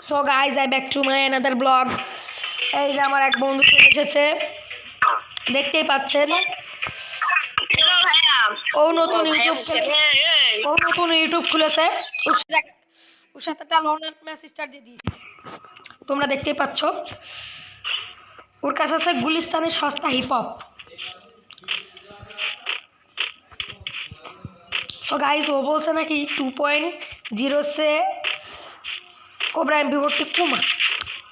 So guys I back to my another blog. এই যে আমার এক বন্ধু চলে এসেছে, দেখতেই পাচ্ছেন। ও নতুন ইউটিউব খুলেছে, ওর সাথে একটা লর্নার ম্যাচ স্টার্ট দিয়ে দিয়েছি, তোমরা দেখতেই পাচ্ছ। ওর কাছে আছে গুলিস্তানের সস্তা হিপ হপ। সো গাইজ ও বলছে নাকি 2.0 সে কোবরা এমবি ভর্তি কুমা।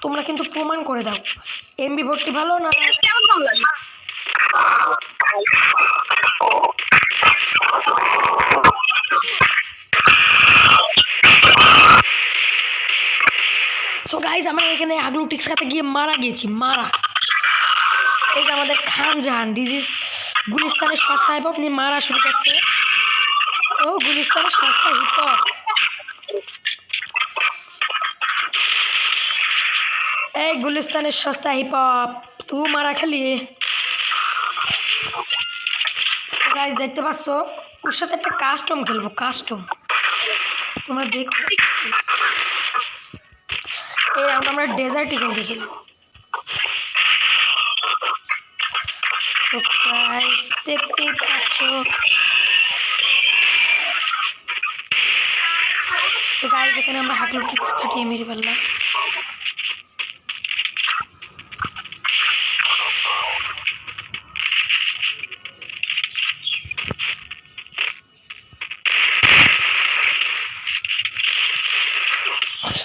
তোমরা কিন্তু প্রমাণ করে দাও এমবি ভর্তি ভালো না। সো গাইজ আমরা এখানে আগলুটিক্স খাতে গিয়ে মারা গেছি, মারা। এই যে আমাদের খান জাহান ডিজিজ গুলিস্তানের সস্তা হিপ হপ নিয়ে মারা শুরু করছে। ও গুলিস্তানের সস্তা হিপ হপ, এই গুলিস্তানের সস্তা হিপ হপ তুই মারা খেলি। গাইজ দেখতে পাচ্ছ ওর সাথে একটা কাস্টম খেলবো, কাস্টম তোমরা দেখো। এই রাউন্ড আমরা ডেজার্ট ইগলকে খেলবো। গাইজ দেখতেই পাচ্ছ, তো গাইজ এখানে আমরা হাকলো টিক্স খাটিয়ে মেরে ফেললাম।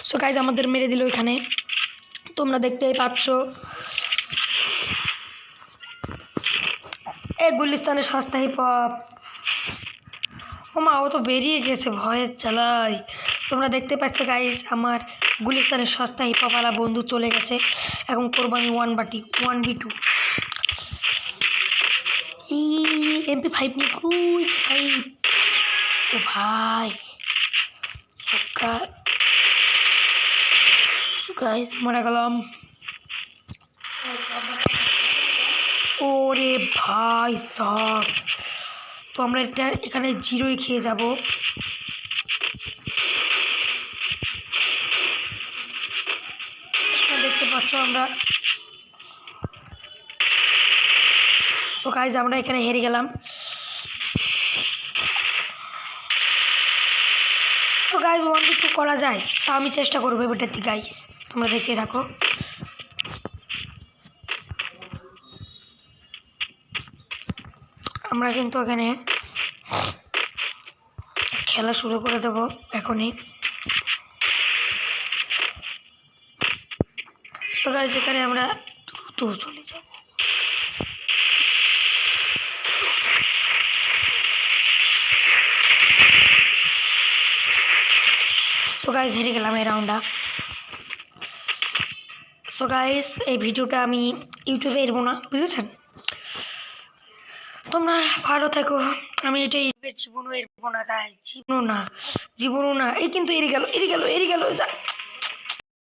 সো গাইজ আমাদের মেরে দিল এখানে, তোমরা দেখতেই পাচ্ছ। এ গুলিস্তানের সস্তা হিপ হপ, ও মা ও তো বেরিয়ে গেছে ভয়ের জ্বালাই। তোমরা দেখতে পাচ্ছ গাইজ আমার গুলিস্তানের সস্তা হিপ হপওয়ালা বন্ধু চলে গেছে। এখন করবো আমি 1v2। MP5 নিয়ে খুব ও ভাই গাইজ মারা গেলাম। ওরে ভাই সব, তো আমরা এটা এখানে জিরোই খেয়ে যাব। দেখতে পাচ্ছ আমরা, তো গাইজ আমরা এখানে হেরে গেলাম। তো গাইজ 1v2 করা যায়, তা আমি চেষ্টা করবো এবারটি গাইজ, তোমরা দেখতে থাকো। আমরা কিন্তু এখানে খেলা শুরু করে দেবো এখনই। তো গাইজ এখানে আমরা দ্রুত চলে যাব। সো গাইজ হেরে গেলাম এই রাউন্ডটা। সো গাইজ এই ভিডিওটা আমি ইউটিউবে এরবো না, বুঝেছেন। তোমরা ভালো থেকো, আমি এটাই জীবনও এরবো না গাইজ, জীবনও না। এই কিন্তু এড়ে গেল যা।